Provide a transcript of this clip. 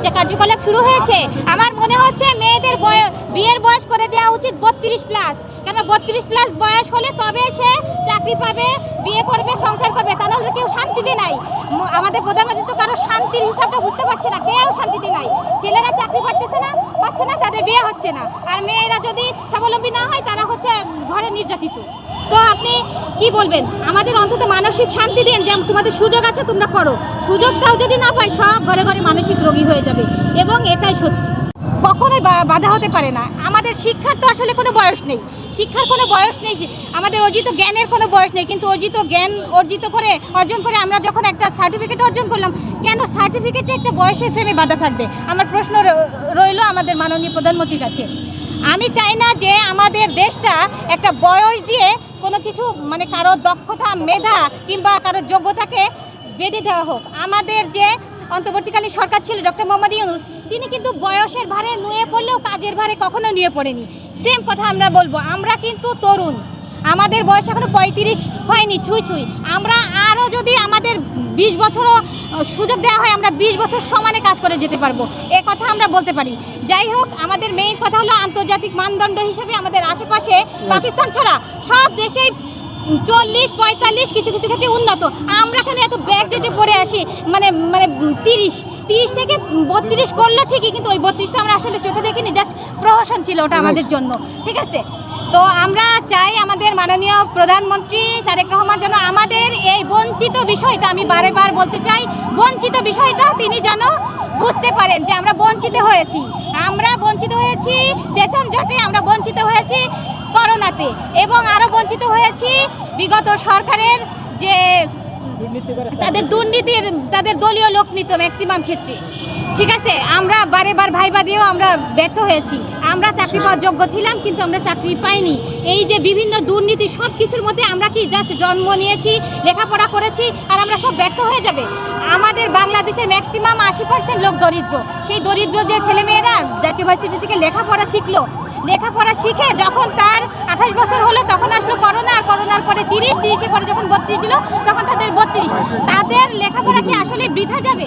যে কার্যকলাপ শুরু হয়েছে, আমার মনে হচ্ছে মেয়েদের বিয়ের বয়স করে দেওয়া উচিত 32+। কেন 32+ বয়স হলে তবে সে চাকরি পাবে, বিয়ে করবে, সংসার করবে, তা নাহলে কেউ শান্তিতে নাই। আমাদের প্রধানমন্ত্রী তো কারো শান্তির হিসাবটা বুঝতে পারছে না, কেউ শান্তিতে নাই। ছেলেরা চাকরি পাচ্ছে না, তাদের বিয়ে হচ্ছে না, আর মেয়েরা যদি স্বাবলম্বী না হয় তারা হচ্ছে ঘরে নির্যাতিত। তো আপনি কি বলবেন? আমাদের অন্তত মানসিক শান্তি দেন, যে তোমাদের সুযোগ আছে তোমরা করো। সুযোগটাও যদি না পাই, সব ঘরে ঘরে মানসিক রোগী হয়ে যাবে, এবং এটাই সত্যি, কখনোই বাধা হতে পারে না। আমাদের শিক্ষার তো আসলে কোনো বয়স নেই, শিক্ষার কোনো বয়স নেই, আমাদের অর্জিত জ্ঞানের কোনো বয়স নেই। কিন্তু অর্জিত জ্ঞান অর্জন করে আমরা যখন একটা সার্টিফিকেট অর্জন করলাম, কেন সার্টিফিকেটে একটা বয়সের ফ্রেমে বাধা থাকবে? আমার প্রশ্ন রইল আমাদের মাননীয় প্রধানমন্ত্রীর কাছে। আমি চাই না যে আমাদের দেশটা একটা বয়স দিয়ে কোনো কিছু, মানে কারো দক্ষতা, মেধা কিংবা কারো যোগ্যতাকে বেঁধে দেওয়া হোক। আমাদের যে অন্তর্বর্তীকালীন সরকার ছিল ডক্টর মোহাম্মদ ইউনূস, তিনি কিন্তু বয়সের ভারে নুয়ে পড়লেও কাজের ভারে কখনো নুয়ে পড়েনি। সেম কথা আমরা বলবো, আমরা কিন্তু তরুণ, আমাদের বয়স এখনো 35 হয়নি, ছুঁই। আমরা আরও যদি আমাদের 20 বছরও সুযোগ দেওয়া হয়, আমরা 20 বছর সমানে কাজ করে যেতে পারবো, এ কথা আমরা বলতে পারি। যাই হোক, আমাদের মেইন কথা হলো আন্তর্জাতিক মানদণ্ড হিসেবে আমাদের আশেপাশে পাকিস্তান ছাড়া সব দেশেই 40-45, কিছু কিছু ক্ষেত্রে উন্নত। আমরা এখানে এত ব্যাক ডেটে পড়ে আসি, মানে 30 থেকে 32 করলো ঠিকই, কিন্তু ওই 32টা আমরা আসলে চোখে দেখিনি, জাস্ট প্রহসন ছিল ওটা আমাদের জন্য, ঠিক আছে? তো আমরা চাই আমাদের মাননীয় প্রধানমন্ত্রী তারেক রহমান যেন আমাদের এই বঞ্চিত বিষয়টা, আমি বারেবার বলতে চাই, বঞ্চিত বিষয়টা তিনি যেন বুঝতে পারেন যে আমরা বঞ্চিত হয়েছি সেশন জটে, আমরা বঞ্চিত হয়েছি করোনাতে, এবং আরও বঞ্চিত হয়েছি বিগত সরকারের যে তাদের দুর্নীতির, তাদের দলীয় লোকনীতি ম্যাক্সিমাম ক্ষেত্রে, ঠিক আছে? আমরা বারেবার ভাইবা দিয়েও আমরা ব্যর্থ হয়েছি। আমরা চাকরি পাওয়ার যোগ্য ছিলাম, কিন্তু আমরা চাকরি পাইনি। এই যে বিভিন্ন দুর্নীতি, সব কিছুর মধ্যে আমরা কি জাস্ট জন্ম নিয়েছি, লেখাপড়া করেছি, আর আমরা সব ব্যর্থ হয়ে যাবে? আমাদের বাংলাদেশের ম্যাক্সিমাম 80% লোক দরিদ্র। সেই দরিদ্র যে ছেলেমেয়েরা জাতীয় ভার্সিটি থেকে লেখাপড়া শিখে যখন তার 28 বছর হলো, তখন আসলো করোনা, আর করোনার পরে 30 পরে যখন 32 দিল, তখন তাদের 32। তাদের লেখাপড়া কি আসলে বৃথা যাবে?